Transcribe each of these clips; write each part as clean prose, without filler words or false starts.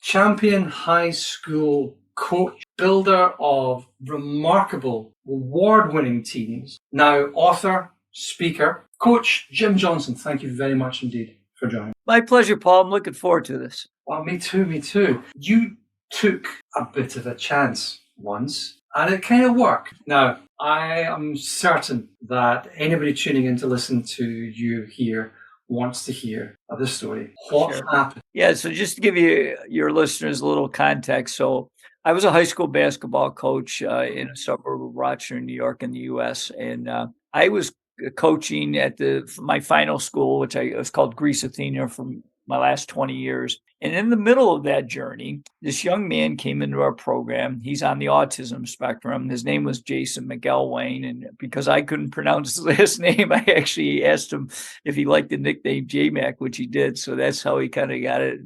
champion high school coach, builder of remarkable, award-winning teams, now author, speaker, Coach Jim Johnson. Thank you very much indeed for joining. My pleasure, Paul. I'm looking forward to this. Well, me too. You took a bit of a chance once, and it kind of worked. Now, I am certain that anybody tuning in to listen to you here wants to hear the story. What happened? Yeah, so just to give your listeners a little context. So I was a high school basketball coach in a suburb of Rochester, New York in the U.S., and I was coaching at my final school, which was called Greece Athena, for my last 20 years. And in the middle of that journey, this young man came into our program. He's on the autism spectrum. His name was Jason McElwain. And because I couldn't pronounce his last name, I actually asked him if he liked the nickname J-Mac, which he did. So that's how he kind of got it.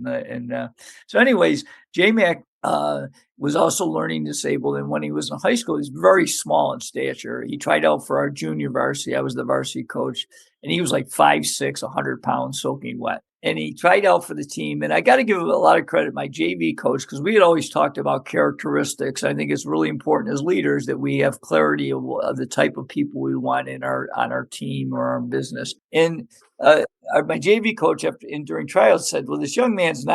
So anyways, J-Mac was also learning disabled. And when he was in high school, he was very small in stature. He tried out for our junior varsity. I was the varsity coach. And he was like 5'6", 100 pounds, soaking wet. And he tried out for the team. And I got to give him a lot of credit, my JV coach, because we had always talked about characteristics. I think it's really important as leaders that we have clarity of the type of people we want on our team or our business. And my JV coach during trials said, well, this young man's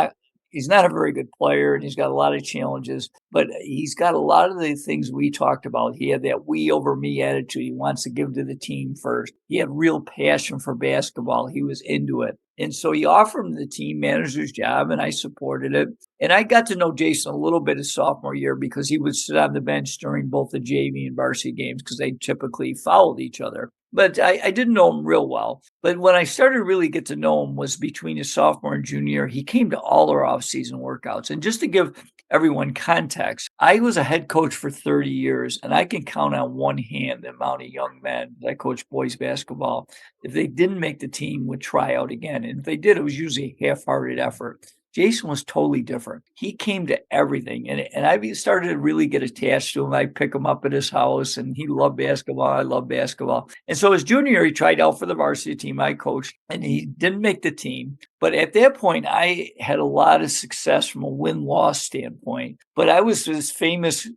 he's not a very good player, and he's got a lot of challenges, but he's got a lot of the things we talked about. He had that we over me attitude. He wants to give to the team first. He had real passion for basketball. He was into it. And so he offered him the team manager's job, and I supported it. And I got to know Jason a little bit his sophomore year because he would sit on the bench during both the JV and varsity games because they typically followed each other. But I didn't know him real well. But when I started to really get to know him was between his sophomore and junior year. He came to all our off-season workouts. And just to give everyone context, I was a head coach for 30 years, and I can count on one hand the amount of young men that I coached boys basketball. If they didn't make the team, would try out again. And if they did, it was usually a half-hearted effort. Jason was totally different. He came to everything. And I started to really get attached to him. I'd pick him up at his house, and he loved basketball. I loved basketball. And so his junior year, he tried out for the varsity team I coached, and he didn't make the team. But at that point, I had a lot of success from a win-loss standpoint. But I was this famous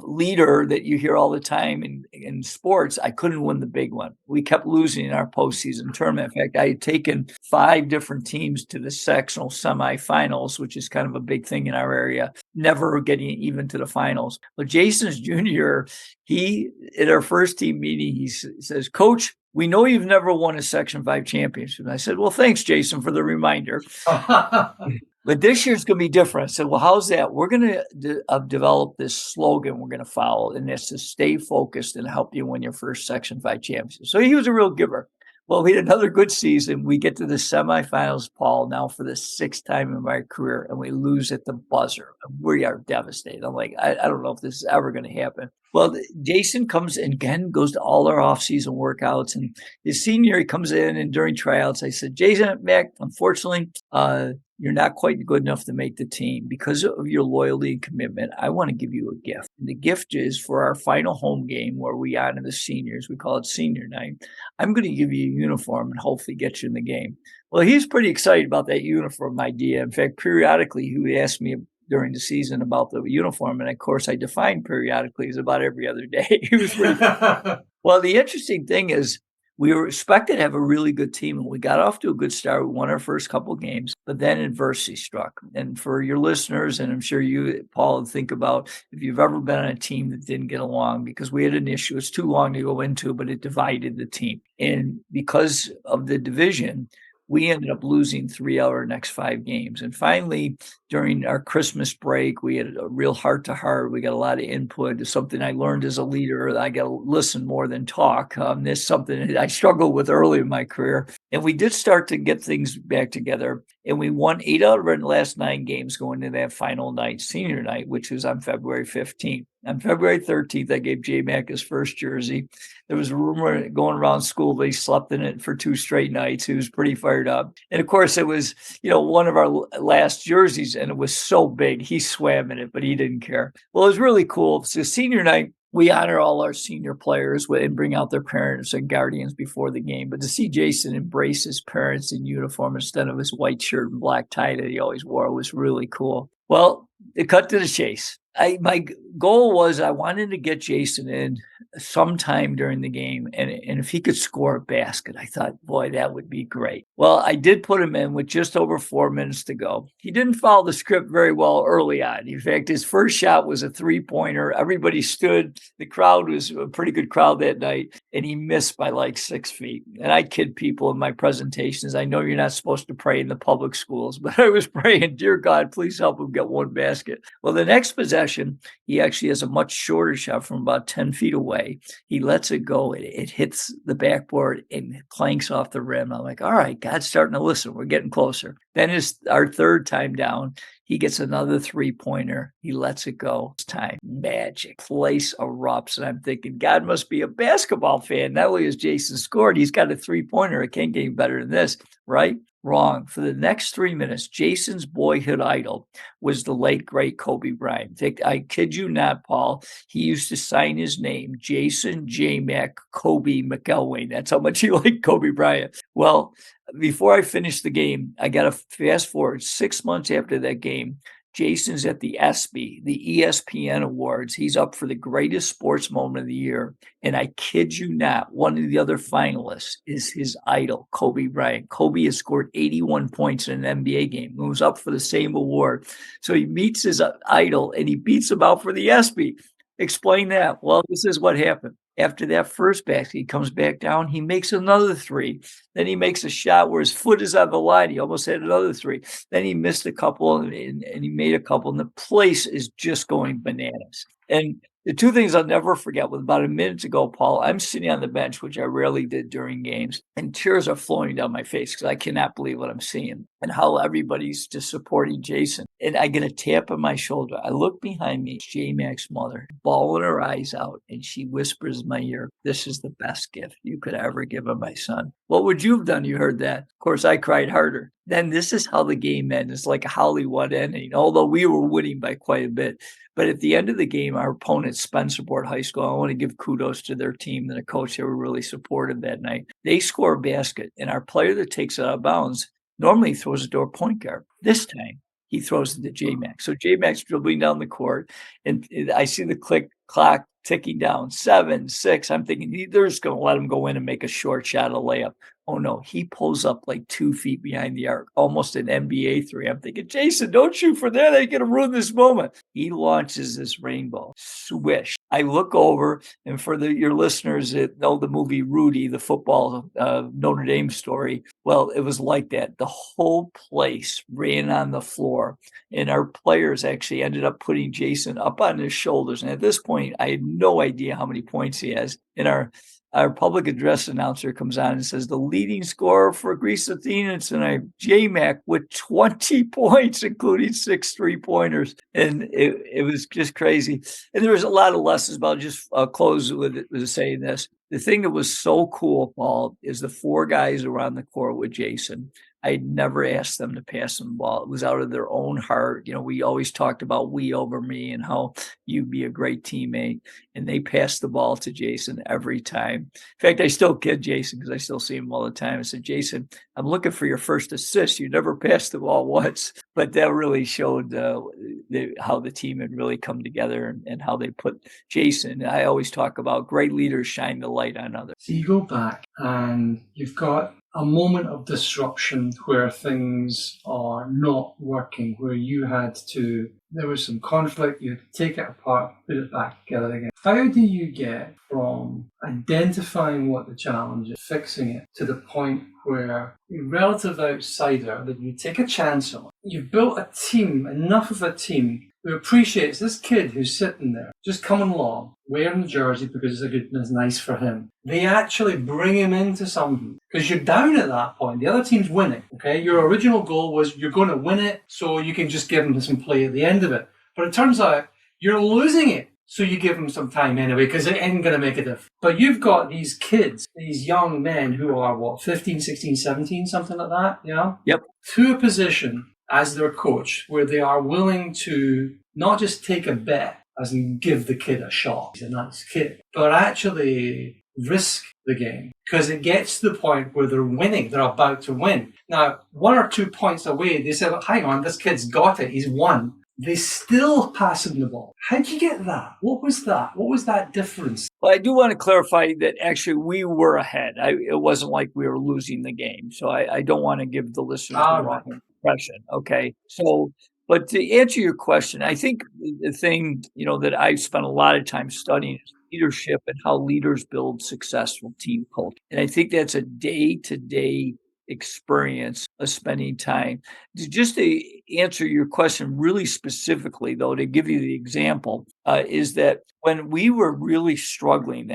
leader that you hear all the time in sports. I couldn't win the big one. We kept losing in our postseason tournament. In fact, I had taken 5 different teams to the sectional semifinals, which is kind of a big thing in our area, never getting even to the finals. But Jason's junior, at our first team meeting, he says, "Coach, we know you've never won a Section 5 championship." And I said, "Well, thanks, Jason, for the reminder." But this year's going to be different. I said, "Well, how's that?" We're going to develop this slogan we're going to follow, and it's to stay focused and help you win your first Section 5 championship. So he was a real giver. Well, we had another good season. We get to the semifinals, Paul, now for the 6th time in my career, and we lose at the buzzer. We are devastated. I'm like, I don't know if this is ever going to happen. Well, Jason comes and again goes to all our off-season workouts. And his senior year, he comes in, and during tryouts, I said, "Jason, Mac, unfortunately, you're not quite good enough to make the team. Because of your loyalty and commitment, I want to give you a gift. And the gift is for our final home game where we honor the seniors. We call it senior night. I'm going to give you a uniform and hopefully get you in the game." Well, he's pretty excited about that uniform idea. In fact, periodically, he would ask me during the season about the uniform. And of course, I defined periodically as about every other day. It was pretty Well, the interesting thing is, we were expected to have a really good team, and we got off to a good start. We won our first couple games, but then adversity struck. And for your listeners, and I'm sure you, Paul, think about if you've ever been on a team that didn't get along, because we had an issue. It's too long to go into, but it divided the team. And because of the division, we ended up losing 3 out of our next 5 games. And finally, during our Christmas break, we had a real heart-to-heart. We got a lot of input. It's something I learned as a leader. I got to listen more than talk. This is something that I struggled with early in my career. And we did start to get things back together. And we won 8 out of our last 9 games going into that final night, senior night, which was on February 15th. On February 13th, I gave J-Mac his first jersey. There was a rumor going around school that he slept in it for 2 straight nights. He was pretty fired up. And of course, it was, one of our last jerseys, and it was so big. He swam in it, but he didn't care. Well, it was really cool. So senior night, we honor all our senior players and bring out their parents and guardians before the game. But to see Jason embrace his parents in uniform instead of his white shirt and black tie that he always wore was really cool. Well, it cut to the chase. My goal was I wanted to get Jason in sometime during the game, and if he could score a basket, I thought, boy, that would be great. Well, I did put him in with just over 4 minutes to go. He didn't follow the script very well early on. In fact, his first shot was a three-pointer. Everybody stood. The crowd was a pretty good crowd that night, and he missed by like 6 feet. And I kid people in my presentations. I know you're not supposed to pray in the public schools, but I was praying, dear God, please help him get one basket. Well, the next possession, he actually has a much shorter shot from about 10 feet away. He lets it go. It hits the backboard and clanks off the rim. I'm like, all right, God's starting to listen. We're getting closer. Then our third time down, he gets another three-pointer. He lets it go. It's time. Magic. Place erupts. And I'm thinking, God must be a basketball fan. Not only has Jason scored, he's got a three-pointer. It can't get any better than this, right? Wrong. For the next 3 minutes, Jason's boyhood idol was the late, great Kobe Bryant. In fact, I kid you not, Paul, he used to sign his name, Jason J. Mac Kobe McElwain. That's how much he liked Kobe Bryant. Well, before I finished the game, I got to fast forward 6 months after that game. Jason's at the ESPY, the ESPN Awards. He's up for the greatest sports moment of the year. And I kid you not, one of the other finalists is his idol, Kobe Bryant. Kobe has scored 81 points in an NBA game and was up for the same award. So he meets his idol and he beats him out for the ESPY. Explain that. Well, this is what happened. After that first basket, he comes back down. He makes another three. Then he makes a shot where his foot is on the line. He almost had another three. Then he missed a couple and he made a couple. And the place is just going bananas. And the two things I'll never forget was about a minute to go, Paul, I'm sitting on the bench, which I rarely did during games, and tears are flowing down my face because I cannot believe what I'm seeing and how everybody's just supporting Jason. And I get a tap on my shoulder. I look behind me, J-Mac's mother, bawling her eyes out, and she whispers in my ear, this is the best gift you could ever give of my son. What would you have done? You heard that. Of course, I cried harder. Then this is how the game ended. It's like a Hollywood ending, although we were winning by quite a bit. But at the end of the game, our opponent, Spencerport High School, I want to give kudos to their team and the coach. They were really supportive that night. They score a basket, and our player that takes it out of bounds normally throws it to a point guard. This time, he throws it to J-Mac. So J-Mac's dribbling down the court, and I see the clock ticking down, 7, 6. I'm thinking they're just going to let him go in and make a short shot, a layup. Oh, no, he pulls up like 2 feet behind the arc, almost an NBA three. I'm thinking, Jason, don't shoot for that. I'm going to ruin this moment. He launches this rainbow. Swish. I look over, and for your listeners that know the movie Rudy, the football Notre Dame story, well, it was like that. The whole place ran on the floor, and our players actually ended up putting Jason up on his shoulders. And at this point, I had no idea how many points he has. And our public address announcer comes on and says, the leading scorer for Greece Athenians tonight, J-Mac, with 20 points, including 6 3-pointers. And it was just crazy. And there was a lot of lessons, but I'll just close with saying this. The thing that was so cool, Paul, is the 4 guys who were on the court with Jason. I never asked them to pass them the ball. It was out of their own heart. You know, we always talked about we over me and how you'd be a great teammate. And they passed the ball to Jason every time. In fact, I still kid Jason because I still see him all the time. I said, Jason, I'm looking for your first assist. You never passed the ball once. But that really showed how the team had really come together and how they put Jason. I always talk about great leaders shine the light on others. So you go back and you've got a moment of disruption where things are not working, where there was some conflict, you had to take it apart, put it back together again. How do you get from identifying what the challenge is, fixing it, to the point where a relative outsider that you take a chance on, you've built a team, enough of a team, who appreciates this kid who's sitting there, just coming along, wearing the jersey because it's nice for him. They actually bring him into something. Because you're down at that point. The other team's winning, okay? Your original goal was you're going to win it so you can just give them some play at the end of it. But it turns out you're losing it. So you give them some time anyway because it ain't going to make a difference. But you've got these kids, these young men who are, 15, 16, 17, something like that, yeah? Yep. To a position as their coach where they are willing to not just take a bet, as in give the kid a shot. He's a nice kid. But actually risk the game, because it gets to the point where they're winning, they're about to win. Now, 1 or 2 points away, they say, well, hang on, this kid's got it, he's won. They still pass him the ball. How'd you get that? What was that? What was that difference? Well, I do want to clarify that actually we were ahead. It wasn't like we were losing the game. So I don't want to give the listeners the wrong impression. Okay. So, but to answer your question, I think the thing, that I've spent a lot of time studying is leadership and how leaders build successful team culture. And I think that's a day-to-day experience of spending time. Just to answer your question really specifically, though, to give you the example, is that when we were really struggling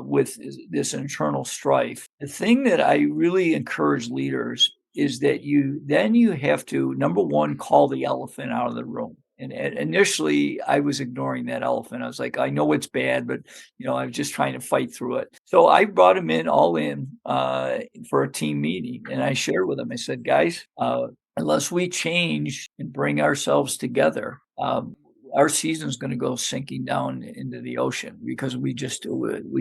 with this internal strife, the thing that I really encourage leaders is that you have to, number one, call the elephant out of the room. And initially, I was ignoring that elephant. I was like, I know it's bad, but I was just trying to fight through it. So I brought him all in for a team meeting, and I shared with him. I said, guys, unless we change and bring ourselves together, our season's going to go sinking down into the ocean because we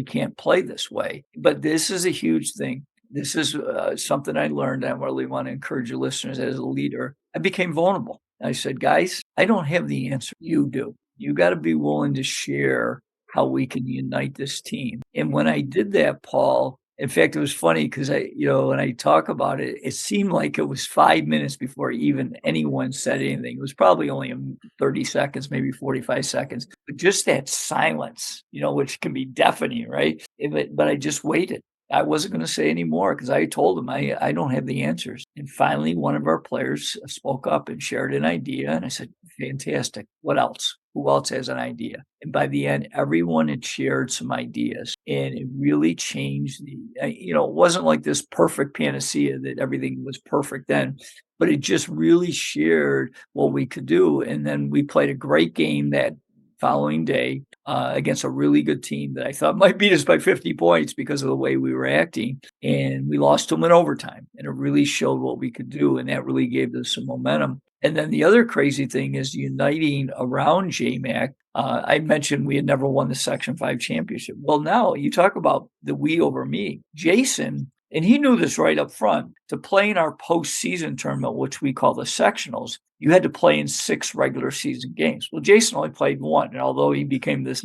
can't play this way. But this is a huge thing. This is something I learned. I really want to encourage your listeners as a leader. I became vulnerable. I said, guys, I don't have the answer. You do. You got to be willing to share how we can unite this team. And when I did that, Paul, in fact, it was funny because when I talk about it, it seemed like it was 5 minutes before even anyone said anything. It was probably only 30 seconds, maybe 45 seconds. But just that silence, which can be deafening, right? But I just waited. I wasn't going to say any more because I told him I don't have the answers. And finally, one of our players spoke up and shared an idea. And I said, fantastic. What else? Who else has an idea? And by the end, everyone had shared some ideas. And it really changed it wasn't like this perfect panacea that everything was perfect then, but it just really shared what we could do. And then we played a great game that following day against a really good team that I thought might beat us by 50 points because of the way we were acting. And we lost them in overtime. And it really showed what we could do. And that really gave us some momentum. And then the other crazy thing is uniting around JMac. I mentioned we had never won the Section 5 championship. Well, now you talk about the we over me. Jason, and he knew this right up front, to play in our postseason tournament, which we call the sectionals, you had to play in 6 regular season games. Well, Jason only played 1, and although he became this,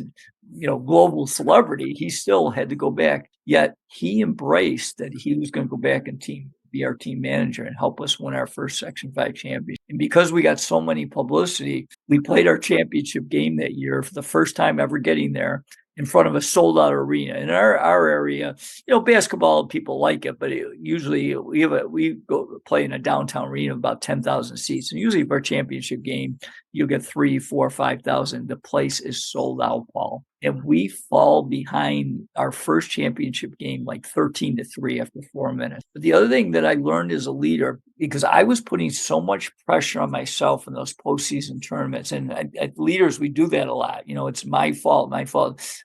global celebrity, he still had to go back. Yet he embraced that he was going to go back and be our team manager and help us win our first Section 5 championship. And because we got so many publicity, we played our championship game that year for the first time ever getting there in front of a sold-out arena. In our area, basketball, people like it, but usually we go play in a downtown arena of about 10,000 seats. And usually for our championship game, you'll get 3,000, 4,000, 5,000. The place is sold out, Paul. And we fall behind our first championship game like 13-3 after 4 minutes. But the other thing that I learned as a leader, because I was putting so much pressure on myself in those postseason tournaments, and at leaders, we do that a lot. It's my fault.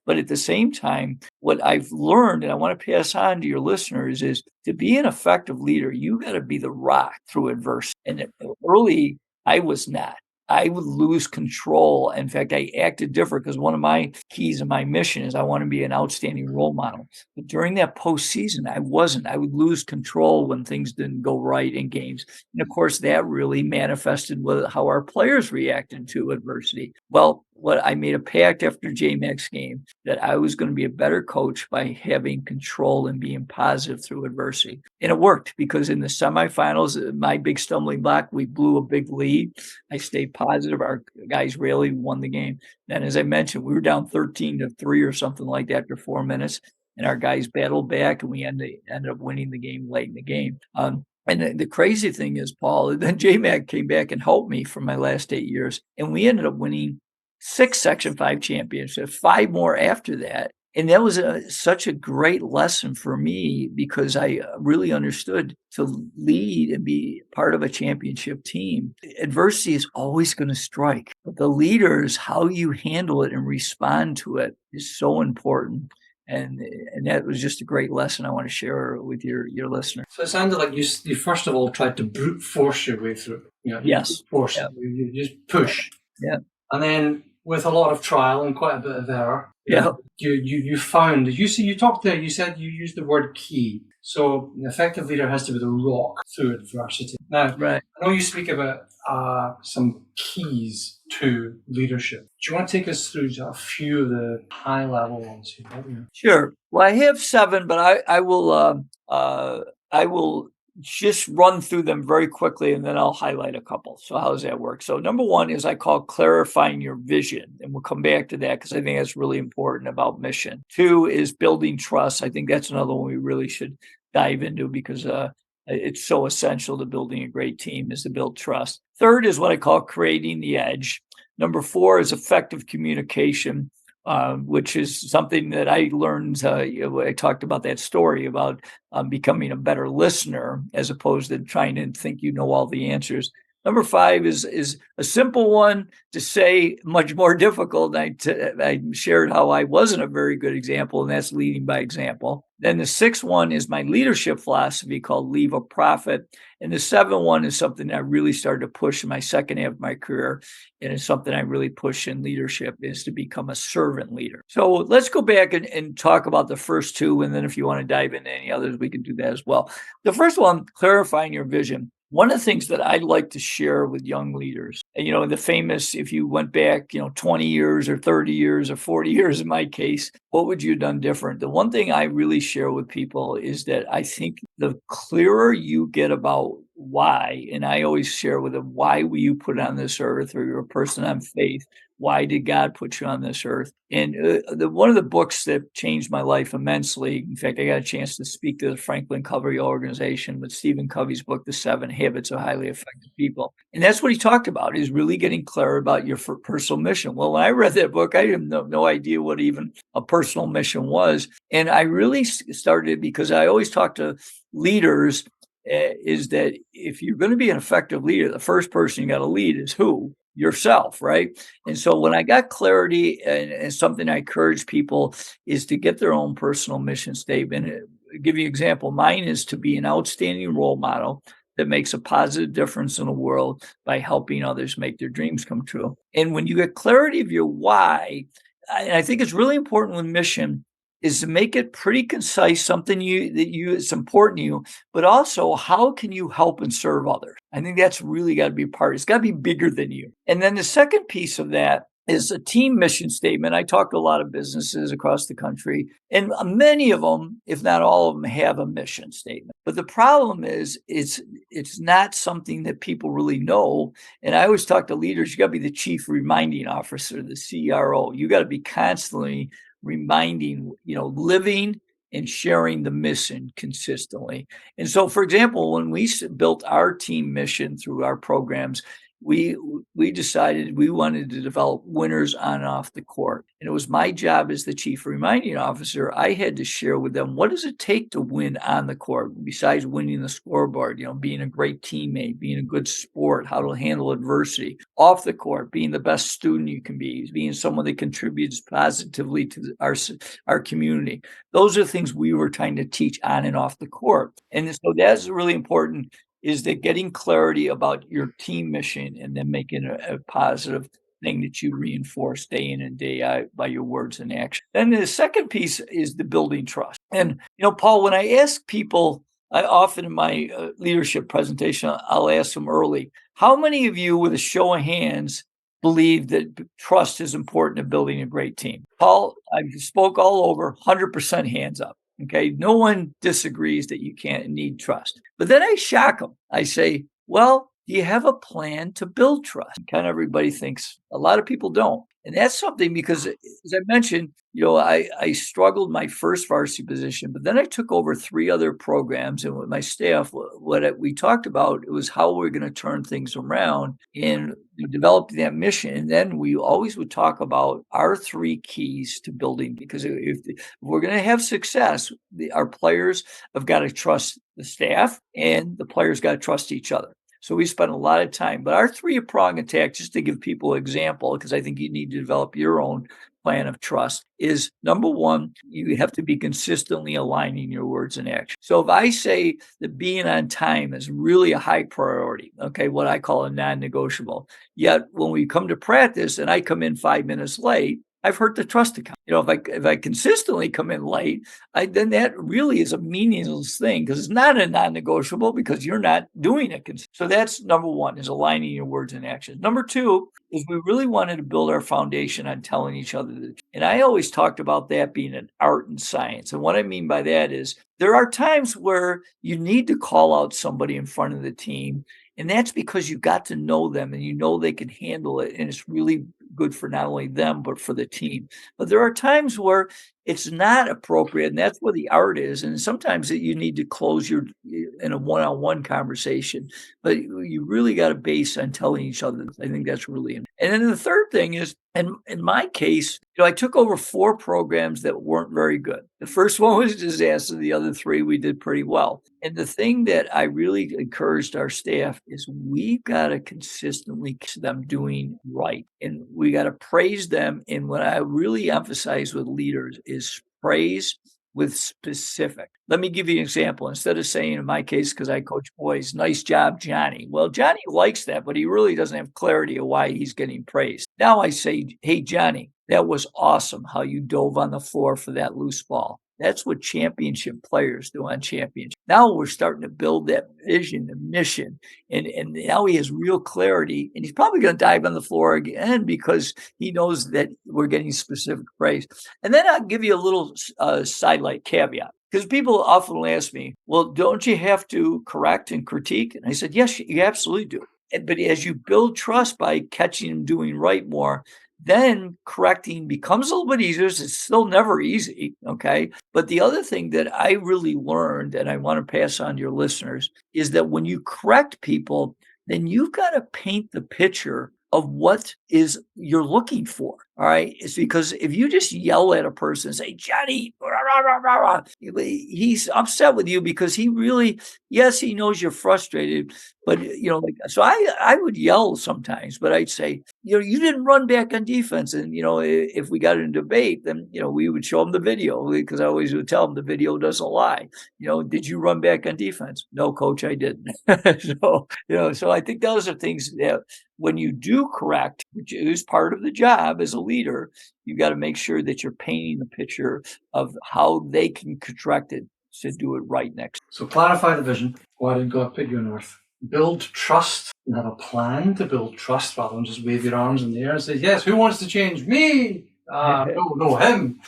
But at the same time, what I've learned, and I want to pass on to your listeners, is to be an effective leader, you got to be the rock through adversity. And early, I was not. I would lose control. In fact, I acted different because one of my keys in my mission is I want to be an outstanding role model. But during that postseason, I wasn't. I would lose control when things didn't go right in games. And of course, that really manifested with how our players reacted to adversity. Well, I made a pact after JMAC's game that I was going to be a better coach by having control and being positive through adversity. And it worked because in the semifinals, my big stumbling block, we blew a big lead. I stayed positive. Our guys really won the game. Then, as I mentioned, we were down 13-3 or something like that after 4 minutes. And our guys battled back and we ended up winning the game late in the game. And the crazy thing is, Paul, then JMAC came back and helped me for my last 8 years. And we ended up winning 6 Section 5 championships, 5 more after that. And that was such a great lesson for me because I really understood to lead and be part of a championship team. Adversity is always going to strike, but the leaders, how you handle it and respond to it is so important. And that was just a great lesson I want to share with your listener. So it sounded like you first of all tried to brute force your way through. Yes. Force. Yeah. You just push. Yeah. And then with a lot of trial and quite a bit of error, Yeah. you found, you talked there, you said you used the word key. So an effective leader has to be the rock through adversity. Now, Right. I know you speak about some keys to leadership. Do you want to take us through a few of the high level ones here? Sure. Well, I have 7, but I will just run through them very quickly, and then I'll highlight a couple. So how does that work? So number 1 is I call clarifying your vision, and we'll come back to that because I think that's really important about mission. 2 is building trust. I think that's another one we really should dive into because it's so essential to building a great team is to build trust. 3rd is what I call creating the edge. Number 4 is effective communication. Which is something that I learned. I talked about that story about becoming a better listener as opposed to trying to think you know all the answers. Number 5 is a simple one to say, much more difficult. I shared how I wasn't a very good example, and that's leading by example. Then the 6th one is my leadership philosophy called Leave a Profit. And the 7th one is something I really started to push in my second half of my career. And it's something I really push in leadership is to become a servant leader. So let's go back and talk about the first 2. And then if you want to dive into any others, we can do that as well. The first one, clarifying your vision. One of the things that I'd like to share with young leaders, and the famous, if you went back, 20 years or 30 years or 40 years in my case, what would you have done different? The one thing I really share with people is that I think the clearer you get about why, and I always share with them, why were you put on this earth, or you're a person on faith? Why did God put you on this earth? And one of the books that changed my life immensely, in fact, I got a chance to speak to the Franklin Covey organization with Stephen Covey's book, The 7 Habits of Highly Effective People. And that's what he talked about, is really getting clear about your personal mission. Well, when I read that book, I had no idea what even a personal mission was. And I really started, because I always talk to leaders, is that if you're going to be an effective leader, the first person you got to lead is who? Yourself, right? And so when I got clarity, and something I encourage people is to get their own personal mission statement. I'll give you an example. Mine is to be an outstanding role model that makes a positive difference in the world by helping others make their dreams come true. And when you get clarity of your why, and I think it's really important with mission, is to make it pretty concise, something it's important to you, but also how can you help and serve others? I think that's really got to be a part. It's got to be bigger than you. And then the second piece of that is a team mission statement. I talk to a lot of businesses across the country, and many of them, if not all of them, have a mission statement. But the problem is it's not something that people really know. And I always talk to leaders, you got to be the chief reminding officer, the CRO. You got to be constantly reminding, living and sharing the mission consistently. And so, for example, when we built our team mission through our programs, we decided we wanted to develop winners on and off the court. And it was my job as the chief reminding officer. I had to share with them, what does it take to win on the court besides winning the scoreboard, being a great teammate, being a good sport, how to handle adversity. Off the court, being the best student you can be, being someone that contributes positively to our community. Those are things we were trying to teach on and off the court. And so that's really important, is that getting clarity about your team mission and then making a positive thing that you reinforce day in and day out by your words and action. Then the second piece is the building trust. And, Paul, when I ask people, I often in my leadership presentation, I'll ask them early, how many of you, with a show of hands, believe that trust is important to building a great team? Paul, I spoke all over, 100% hands up. Okay, no one disagrees that you can't need trust. But then I shock them. I say, well, do you have a plan to build trust? Kind of everybody thinks, a lot of people don't. And that's something because, as I mentioned, I struggled my first varsity position, but then I took over 3 other programs. And with my staff, what we talked about, it was how we're going to turn things around and develop that mission. And then we always would talk about our 3 keys to building, because if we're going to have success, our players have got to trust the staff and the players got to trust each other. So we spent a lot of time, but our 3-prong attack, just to give people an example, because I think you need to develop your own plan of trust is, number one, you have to be consistently aligning your words and actions. So if I say that being on time is really a high priority, okay, what I call a non-negotiable, yet when we come to practice and I come in 5 minutes late, I've hurt the trust account. If I consistently come in late, then that really is a meaningless thing because it's not a non-negotiable because you're not doing it. So that's number one, is aligning your words and actions. Number two is we really wanted to build our foundation on telling each other the truth. And I always talked about that being an art and science. And what I mean by that is there are times where you need to call out somebody in front of the team. And that's because you got to know them and you know they can handle it. And it's really good for not only them, but for the team. But there are times where it's not appropriate, and that's where the art is. And sometimes you need to close in a one-on-one conversation, but you really got to base on telling each other. I think that's really important. And then the third thing is, and in my case, I took over 4 programs that weren't very good. The first one was a disaster. The other 3 we did pretty well. And the thing that I really encouraged our staff is we've got to consistently keep them doing right. And we got to praise them. And what I really emphasize with leaders is praise with specific. Let me give you an example. Instead of saying, in my case, because I coach boys, nice job, Johnny. Well, Johnny likes that, but he really doesn't have clarity of why he's getting praised. Now I say, hey, Johnny, that was awesome how you dove on the floor for that loose ball. That's what championship players do on championship. Now we're starting to build that vision and mission. And now he has real clarity. And he's probably going to dive on the floor again because he knows that we're getting specific praise. And then I'll give you a little sidelight caveat. Because people often ask me, well, don't you have to correct and critique? And I said, yes, you absolutely do. But as you build trust by catching him doing right more, then correcting becomes a little bit easier. It's still never easy, okay? But the other thing that I really learned, and I want to pass on to your listeners, is that when you correct people, then you've got to paint the picture of what is you're looking for. All right. It's because if you just yell at a person and say, Johnny, rah, rah, rah, rah, he's upset with you because he really, yes, he knows you're frustrated. But, so I would yell sometimes, but I'd say, you didn't run back on defense. And, if we got in a debate, then, we would show him the video because I always would tell him the video doesn't lie. Did you run back on defense? No, coach, I didn't. So I think those are things that when you do correct, which is part of the job as a leader, you got to make sure that you're painting the picture of how they can correct it to do it right next. So clarify the vision. Why did God put you on earth? Build trust and have a plan to build trust rather than just wave your arms in the air and say, yes, who wants to change me? No, him.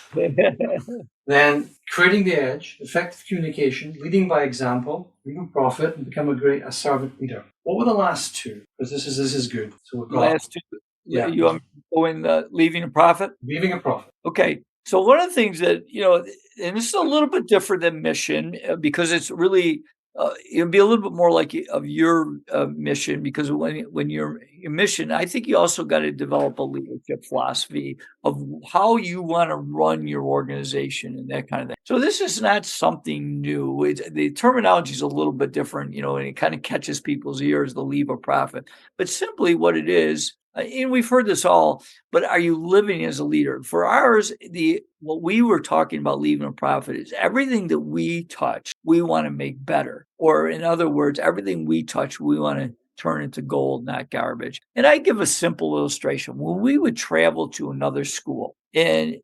Then creating the edge, effective communication, leading by example, lead a prophet, and become a servant leader. What were the last 2? Because this is good. So we've got last 2. Yeah. You want me to go in leaving a prophet? Leaving a prophet. Okay. So one of the things that, and this is a little bit different than mission because it's really, it'll be a little bit more like of your mission because when you're your mission, I think you also got to develop a leadership philosophy of how you want to run your organization and that kind of thing. So this is not something new. The terminology is a little bit different, and it kind of catches people's ears, the leave a prophet. But simply what it is, and we've heard this all, but are you living as a leader? For ours, what we were talking about leaving a prophet is everything that we touch, we want to make better. Or in other words, everything we touch, we want to turn into gold, not garbage. And I give a simple illustration. When we would travel to another school, and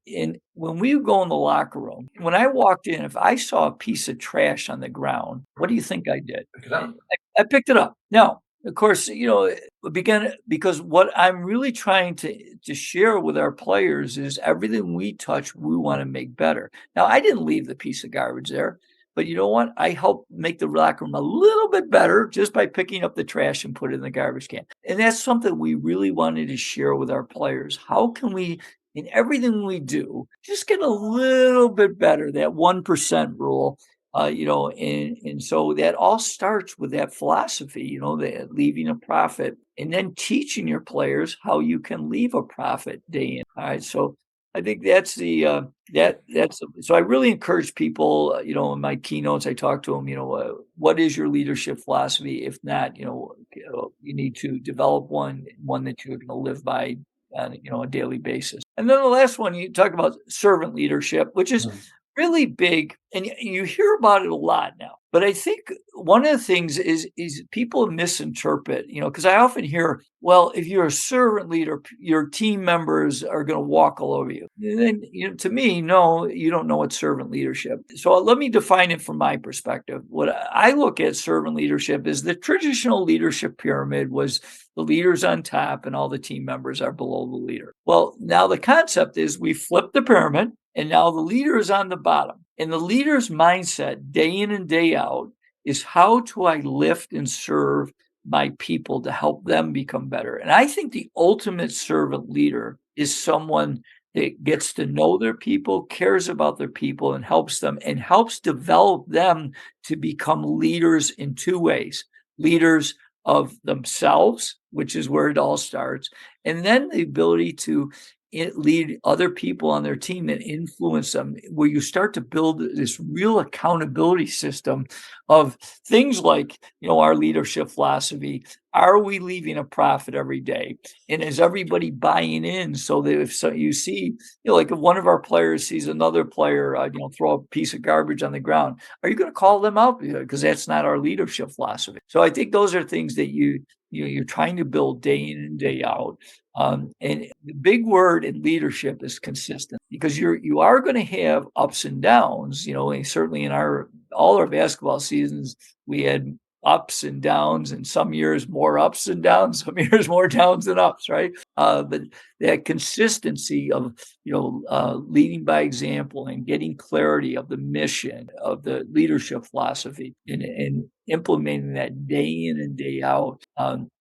when we would go in the locker room, when I walked in, if I saw a piece of trash on the ground, what do you think I did? Pick it up. I picked it up. Now, of course, because what I'm really trying to share with our players is everything we touch, we want to make better. Now, I didn't leave the piece of garbage there, but you know what? I helped make the locker room a little bit better just by picking up the trash and put it in the garbage can. And that's something we really wanted to share with our players. How can we, in everything we do, just get a little bit better, that 1% rule? And so that all starts with that philosophy, that leaving a prophet and then teaching your players how you can leave a prophet day in. All right. So I think that's so I really encourage people, in my keynotes, I talk to them, what is your leadership philosophy? If not, you need to develop one that you're going to live by on, a daily basis. And then the last one, you talk about servant leadership, which is Mm. really big, and you hear about it a lot now. But I think one of the things is people misinterpret, because I often hear, well, if you're a servant leader, your team members are going to walk all over you. And then, to me, no, you don't know what servant leadership. So let me define it from my perspective. What I look at servant leadership is the traditional leadership pyramid was the leader's on top and all the team members are below the leader. Well, now the concept is we flip the pyramid and now the leader is on the bottom. And the leader's mindset day in and day out is how do I lift and serve my people to help them become better? And I think the ultimate servant leader is someone that gets to know their people, cares about their people, and helps them and helps develop them to become leaders in two ways: leaders of themselves, which is where it all starts, and then the ability to lead other people on their team and influence them, where you start to build this real accountability system of things like, our leadership philosophy. Are we leaving a profit every day? And is everybody buying in so that if you see, like if one of our players sees another player, throw a piece of garbage on the ground, are you going to call them out? Because that's not our leadership philosophy. So I think those are things that you're trying to build day in and day out. And the big word in leadership is consistent, because you are going to have ups and downs. And certainly in all our basketball seasons, we had ups and downs, and some years more ups and downs, some years more downs than ups, right? But that consistency of leading by example and getting clarity of the mission of the leadership philosophy and implementing that day in and day out.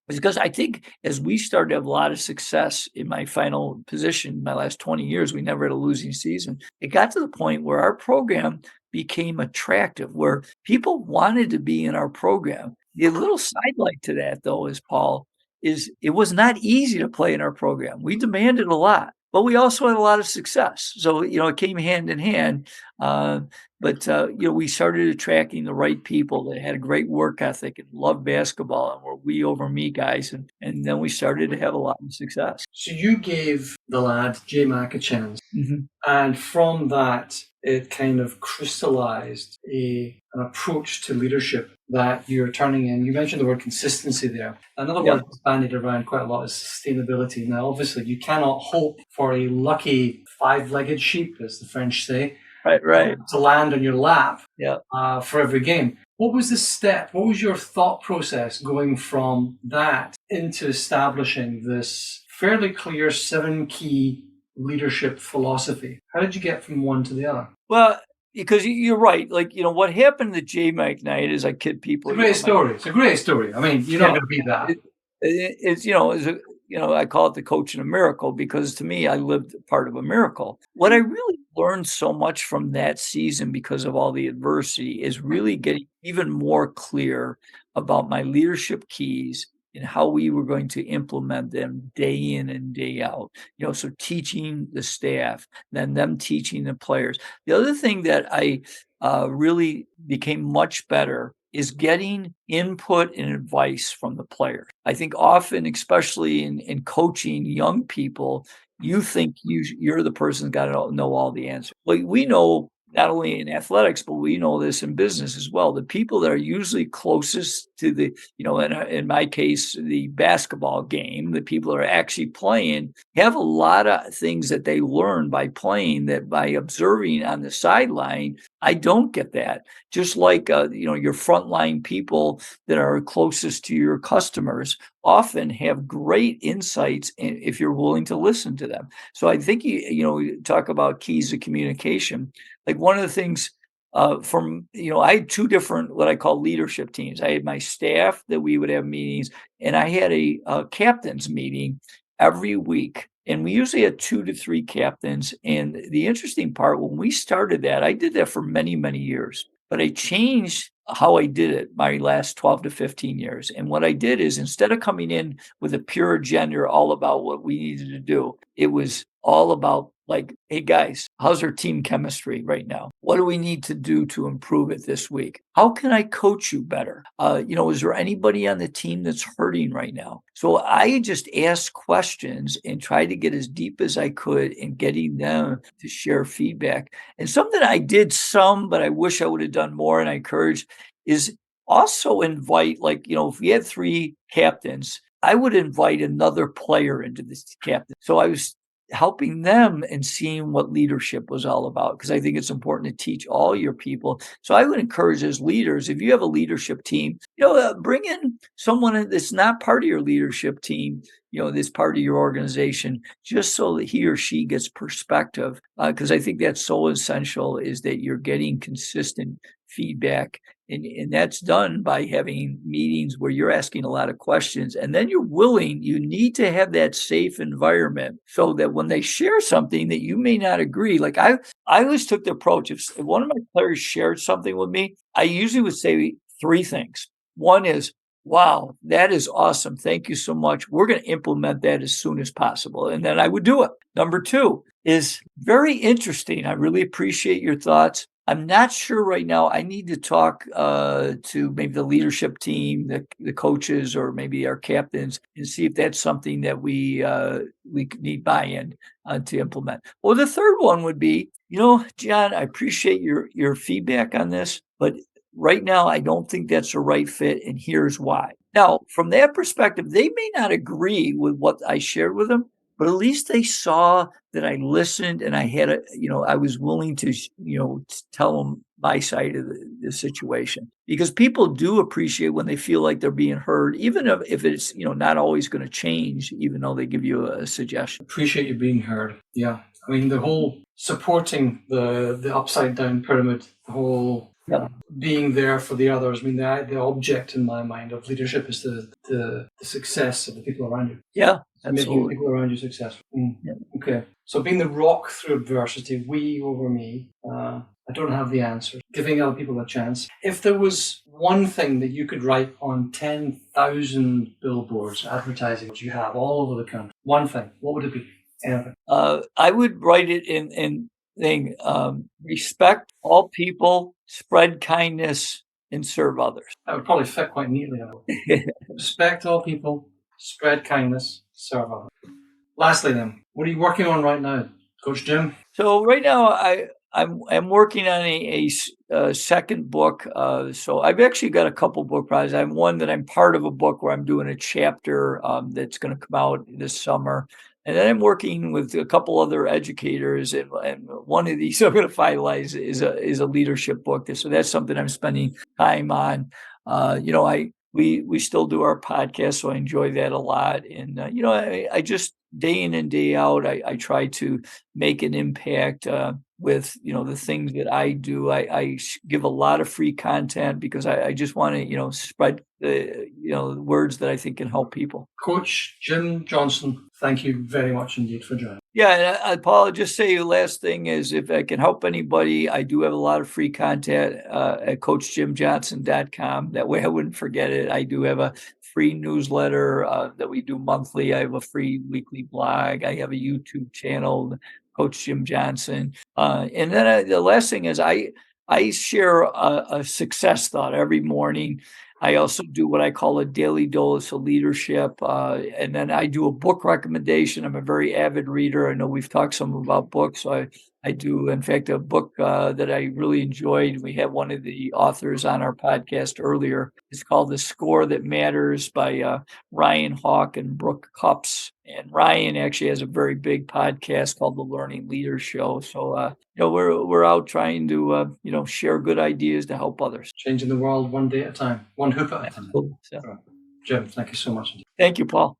Because I think as we started to have a lot of success in my final position, my last 20 years, we never had a losing season. It got to the point where our program became attractive, where people wanted to be in our program. The little sidelight to that, though, is Paul, is it was not easy to play in our program. We demanded a lot, but we also had a lot of success. So, it came hand in hand. But we started attracting the right people that had a great work ethic and loved basketball and were we over me guys. And then we started to have a lot of success. So you gave the lad, J Mac, a chance. Mhm. And from that, it kind of crystallized an approach to leadership that you're turning in. You mentioned the word consistency there. Another Yep. word that's bandied around quite a lot is sustainability. Now, obviously, you cannot hope for a lucky five-legged sheep, as the French say, Right. to land on your lap Yeah. for every game. What was the step? What was your thought process going from that into establishing this fairly clear 7 key leadership philosophy? How did you get from one to the other? Well, because you're right. Like, what happened to J Mike night is I kid people. It's a great story. It's a great story. I mean, you're not going to beat that. I call it the coach in a miracle, because to me, I lived part of a miracle. What I really learned so much from that season, because of all the adversity, is really getting even more clear about my leadership keys and how we were going to implement them day in and day out. So teaching the staff, then them teaching the players. The other thing that I really became much better is getting input and advice from the players. I think often, especially in coaching young people, you think you're the person that's got to know all the answers. Well, we know not only in athletics, but we know this in business as well. The people that are usually closest to the, in my case, the basketball game, the people that are actually playing have a lot of things that they learn by playing that by observing on the sideline. I don't get that. Just like, your frontline people that are closest to your customers often have great insights if you're willing to listen to them. So I think, you talk about keys to communication. Like one of the things I had 2 different, what I call leadership teams. I had my staff that we would have meetings, and I had a captain's meeting every week. And we usually had 2 to 3 captains. And the interesting part, when we started that, I did that for many, many years. But I changed how I did it my last 12 to 15 years. And what I did is instead of coming in with a pure agenda all about what we needed to do, it was all about like, hey guys, how's our team chemistry right now? What do we need to do to improve it this week? How can I coach you better? Is there anybody on the team that's hurting right now? So I just asked questions and tried to get as deep as I could in getting them to share feedback. And something I did some, but I wish I would have done more, and I encourage is also invite, like, if we had 3 captains, I would invite another player into this captain. So I was helping them and seeing what leadership was all about, because I think it's important to teach all your people. So I would encourage as leaders, if you have a leadership team, bring in someone that's not part of your leadership team, that's part of your organization, just so that he or she gets perspective. Because I think that's so essential, is that you're getting consistent feedback. And that's done by having meetings where you're asking a lot of questions, and then you need to have that safe environment so that when they share something that you may not agree, like I always took the approach, if one of my players shared something with me, I usually would say 3 things. One is, wow, that is awesome. Thank you so much. We're going to implement that as soon as possible. And then I would do it. Number 2 is, very interesting. I really appreciate your thoughts. I'm not sure right now. I need to talk to maybe the leadership team, the coaches, or maybe our captains, and see if that's something that we need buy-in to implement. Well, the third one would be, John, I appreciate your feedback on this, but right now I don't think that's the right fit, and here's why. Now, from that perspective, they may not agree with what I shared with them, but at least they saw that I listened, and I had I was willing to, tell them my side of the situation, because people do appreciate when they feel like they're being heard, even if it's, not always going to change, even though they give you a suggestion. Appreciate you being heard. Yeah. I mean, the whole supporting the upside down pyramid, the whole Yep. being there for the others. I mean, the object in my mind of leadership is the success of the people around you. Yeah, Making absolutely. people around you successful. Yep. Okay. So being the rock through adversity, we over me. I don't have the answer. Giving other people a chance. If there was one thing that you could write on 10,000 billboards, advertising that you have all over the country, one thing, what would it be? Anything. I would write it in thing, respect all people, spread kindness, and serve others. That would probably fit quite neatly. Respect all people, spread kindness, serve others. Lastly, then, what are you working on right now, Coach Jim? So right now, I'm working on a second book. So I've actually got a couple book projects. I'm one that I'm part of a book where I'm doing a chapter that's going to come out this summer. And then I'm working with a couple other educators, and one of these I'm going to finalize is a leadership book. So that's something I'm spending time on. We still do our podcast, so I enjoy that a lot. And I just, day in and day out, I try to make an impact with the things that I do. I give a lot of free content because I just want to spread the words that I think can help people. Coach Jim Johnson, thank you very much indeed for joining. Yeah, and Paul, I'll just say the last thing is, if I can help anybody, I do have a lot of free content at coachjimjohnson.com. That way I wouldn't forget it. I do have a free newsletter that we do monthly. I have a free weekly blog. I have a YouTube channel, Coach Jim Johnson. And then the last thing is I share a success thought every morning. I also do what I call a daily dose of leadership. And then I do a book recommendation. I'm a very avid reader. I know we've talked some about books. So I do, in fact, a book that I really enjoyed. We had one of the authors on our podcast earlier. It's called The Score That Matters by Ryan Hawk and Brooke Cups. And Ryan actually has a very big podcast called The Learning Leader Show. So, we're out trying to, share good ideas to help others. Changing the world one day at a time, one hoop at a time. So, Jim, thank you so much. thank you, Paul.